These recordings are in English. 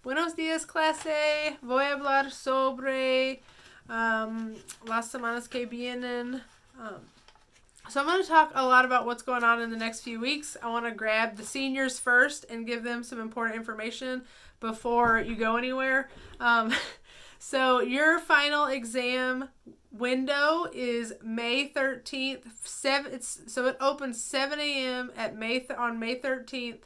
Buenos días, clase. Voy a hablar sobre las semanas que vienen. So I'm going to talk a lot about what's going on in the next few weeks. I want to grab the seniors first and give them some important information before you go anywhere. So your final exam window is May 13th. So it opens 7 a.m. on May 13th,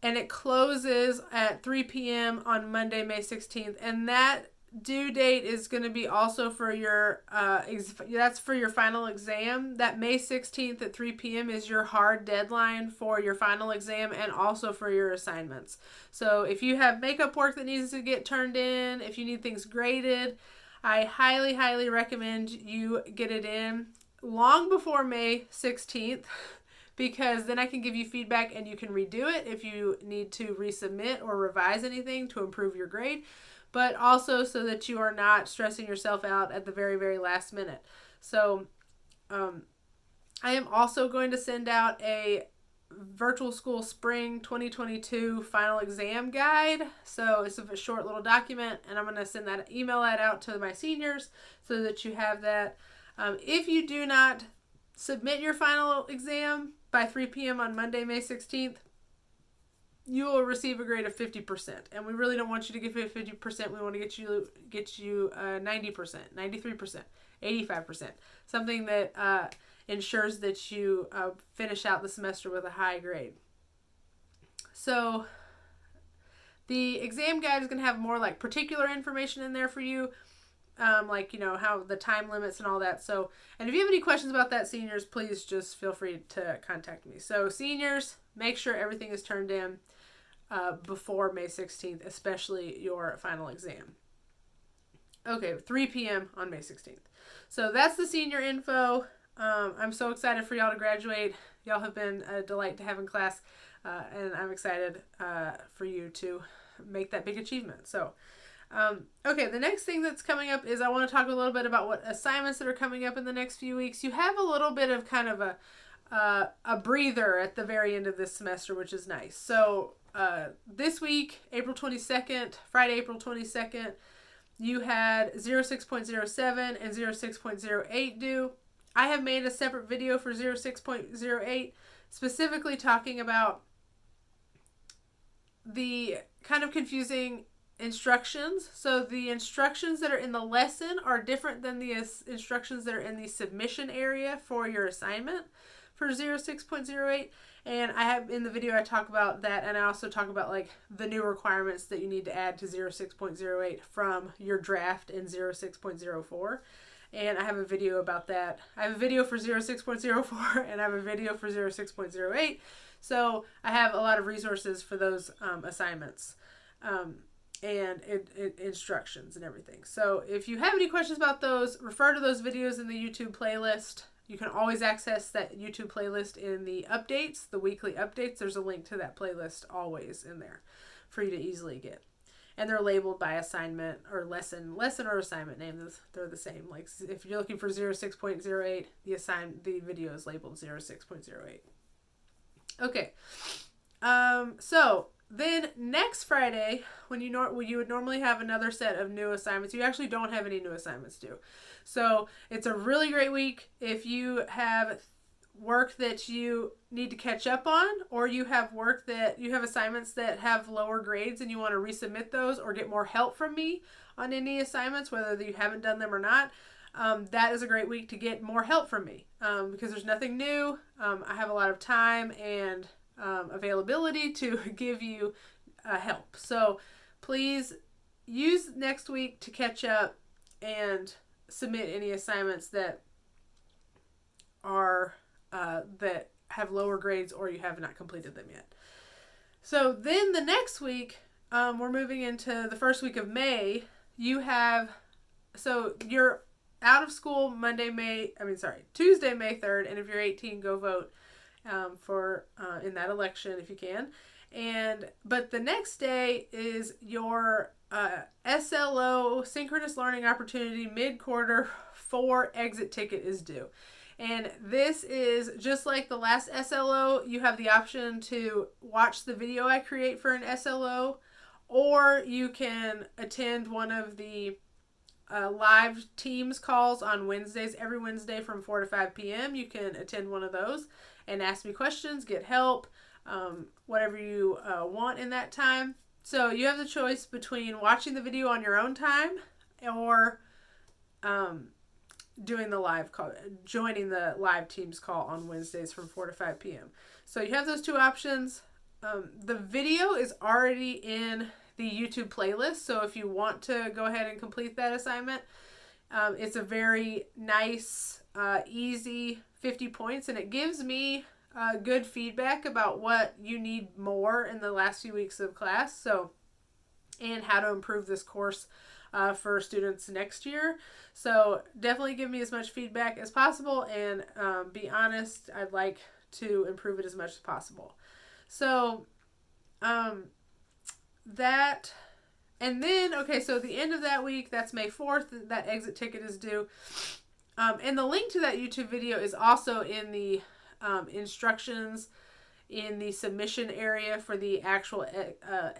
and it closes at 3 p.m. on Monday, May 16th. And that due date is going to be also for your that's for your final exam. That May 16th at 3 p.m. is your hard deadline for your final exam and also for your assignments. So if you have makeup work that needs to get turned in, if you need things graded, I highly recommend you get it in long before May 16th, because then I can give you feedback and you can redo it if you need to resubmit or revise anything to improve your grade, but also so that you are not stressing yourself out at the very last minute. So I am also going to send out a virtual school spring 2022 final exam guide. So it's a short little document, and I'm going to email that out to my seniors so that you have that. If you do not submit your final exam by 3 p.m. on Monday, May 16th, you will receive a grade of 50%. And we really don't want you to get 50%. We want to get you 90%, 93%, 85%. Something that ensures that you finish out the semester with a high grade. So the exam guide is going to have more like particular information in there for you. Like, how the time limits and all that. So, and if you have any questions about that, seniors, please just feel free to contact me. So seniors, make sure everything is turned in before May 16th, especially your final exam. Okay, 3 p.m. on May 16th. So that's the senior info. I'm so excited for y'all to graduate. Y'all have been a delight to have in class, and I'm excited for you to make that big achievement. So, okay, the next thing that's coming up is I want to talk a little bit about what assignments that are coming up in the next few weeks. You have a little bit of kind of a breather at the very end of this semester, which is nice. So this week, April 22nd, Friday, April 22nd, you had 06.07 and 06.08 due. I have made a separate video for 06.08 specifically talking about the kind of confusing instructions. So the instructions that are in the lesson are different than the instructions that are in the submission area for your assignment for 06.08. And I have in the video I talk about that, and I also talk about like the new requirements that you need to add to 06.08 from your draft in 06.04. And I have a video about that. I have a video for 06.04 and I have a video for 06.08. So I have a lot of resources for those assignments. And instructions and everything. So if you have any questions about those, refer to those videos in the YouTube playlist. You can always access that YouTube playlist in the updates, the weekly updates. There's a link to that playlist always in there for you to easily get. And they're labeled by assignment or lesson or assignment name. They're the same. Like if you're looking for 06.08, the video is labeled 06.08. Okay. So then next Friday, when you would normally have another set of new assignments, you actually don't have any new assignments due. So it's a really great week if you have work that you need to catch up on, or you have assignments that have lower grades and you want to resubmit those or get more help from me on any assignments, whether you haven't done them or not. That is a great week to get more help from me because there's nothing new. I have a lot of time and availability to give you help. So please use next week to catch up and submit any assignments that are that have lower grades or you have not completed them yet. So then the next week, we're moving into the first week of May. You're out of school Tuesday, May 3rd, and if you're 18, go vote for in that election if you can. But the next day is your SLO, Synchronous Learning Opportunity, mid-quarter 4 exit ticket is due. And this is just like the last SLO. You have the option to watch the video I create for an SLO, or you can attend one of the live Teams calls on Wednesdays. Every Wednesday from 4 to 5 p.m. You can attend one of those and ask me questions, get help, whatever you want in that time. So you have the choice between watching the video on your own time or doing the live call, joining the live Teams call on Wednesdays from 4 to 5 p.m. So you have those two options. The video is already in the YouTube playlist, so if you want to go ahead and complete that assignment, it's a very nice, easy 50 points, and it gives me good feedback about what you need more in the last few weeks of class, so, and how to improve this course for students next year. So definitely give me as much feedback as possible, and be honest, I'd like to improve it as much as possible. So that, and then, okay, so the end of that week, that's May 4th, that exit ticket is due. And the link to that YouTube video is also in the instructions in the submission area for the actual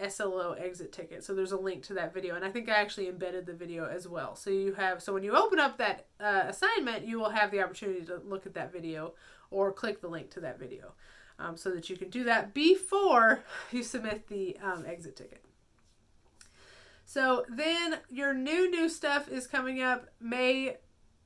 SLO exit ticket. So there's a link to that video, and I think I actually embedded the video as well. So you have, so when you open up that assignment, you will have the opportunity to look at that video or click the link to that video. So that you can do that before you submit the exit ticket. So then your new stuff is coming up.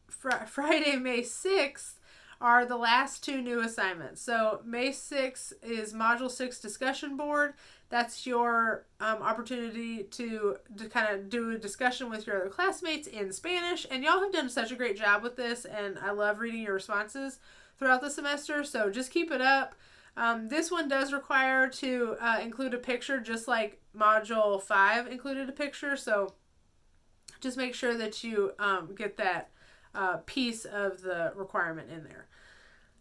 Friday, May 6th are the last two new assignments. So May 6th is Module 6 discussion board. That's your opportunity to kind of do a discussion with your other classmates in Spanish. And y'all have done such a great job with this, and I love reading your responses throughout the semester. So just keep it up. This one does require to include a picture, just like Module 5 included a picture, so just make sure that you get that piece of the requirement in there.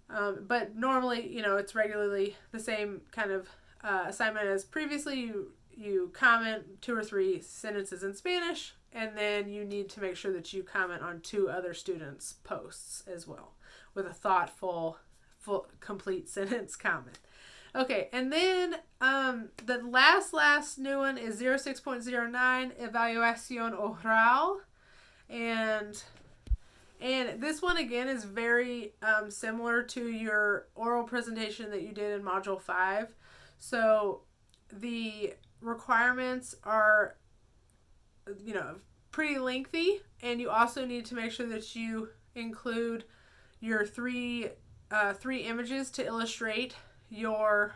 But normally, it's regularly the same kind of assignment as previously. You comment 2 or 3 sentences in Spanish, and then you need to make sure that you comment on 2 other students' posts as well with a thoughtful, complete sentence comment. Okay, and then the last new one is 06.09 Evaluación Oral, and this one again is very similar to your oral presentation that you did in Module 5. So the requirements are pretty lengthy, and you also need to make sure that you include your three images to illustrate your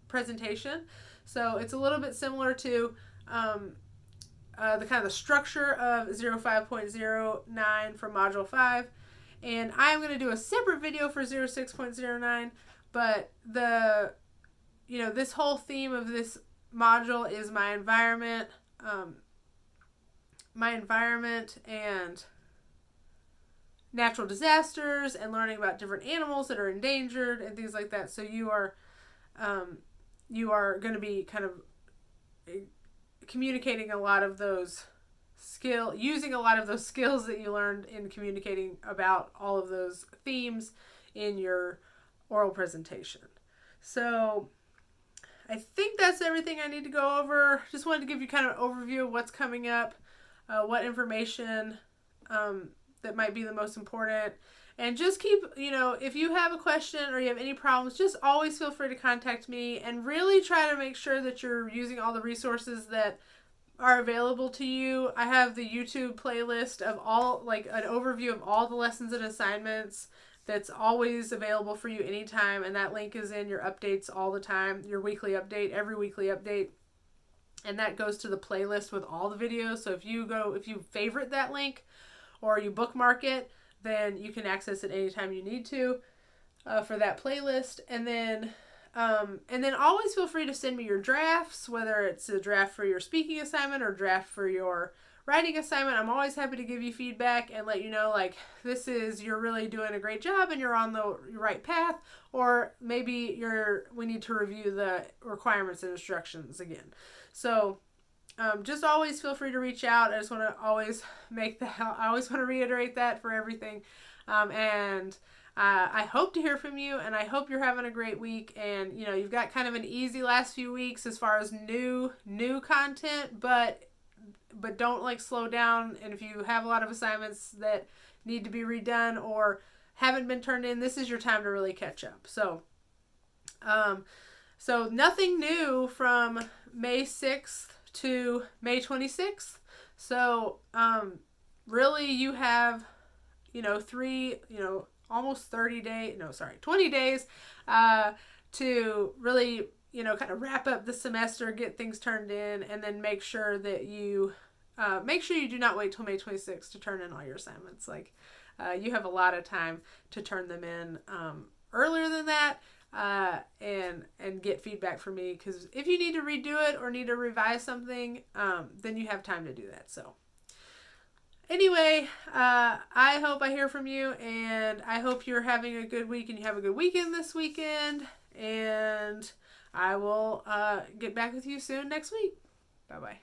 presentation. So it's a little bit similar to the kind of the structure of 05.09 from Module 5. And I'm going to do a separate video for 06.09, but this whole theme of this module is my environment and natural disasters, and learning about different animals that are endangered and things like that. So you are going to be kind of communicating a lot of those using a lot of those skills that you learned in communicating about all of those themes in your oral presentation. So I think that's everything I need to go over. Just wanted to give you kind of an overview of what's coming up, what information that might be the most important. And just keep, if you have a question or you have any problems, just always feel free to contact me, and really try to make sure that you're using all the resources that are available to you. I have the YouTube playlist of an overview of all the lessons and assignments that's always available for you anytime, and that link is in your updates all the time, your weekly update, every weekly update. And that goes to the playlist with all the videos. So if you favorite that link or you bookmark it, then you can access it anytime you need to for that playlist. And then always feel free to send me your drafts, whether it's a draft for your speaking assignment or draft for your writing assignment. I'm always happy to give you feedback and let you know, you're really doing a great job and you're on the right path, or maybe we need to review the requirements and instructions again. So just always feel free to reach out. I just want to always I always want to reiterate that for everything. And I hope to hear from you, and I hope you're having a great week. And you know, you've got kind of an easy last few weeks as far as new content, but don't like slow down. And if you have a lot of assignments that need to be redone or haven't been turned in, this is your time to really catch up. So nothing new from May 6th to May 26th. So really you have, almost 20 days to really, kind of wrap up the semester, get things turned in, and then make sure that you do not wait till May 26th to turn in all your assignments. You have a lot of time to turn them in earlier than that, and get feedback from me, because if you need to redo it or need to revise something, then you have time to do that. So anyway, I hope I hear from you, and I hope you're having a good week and you have a good weekend this weekend, and I will get back with you soon next week. Bye-bye.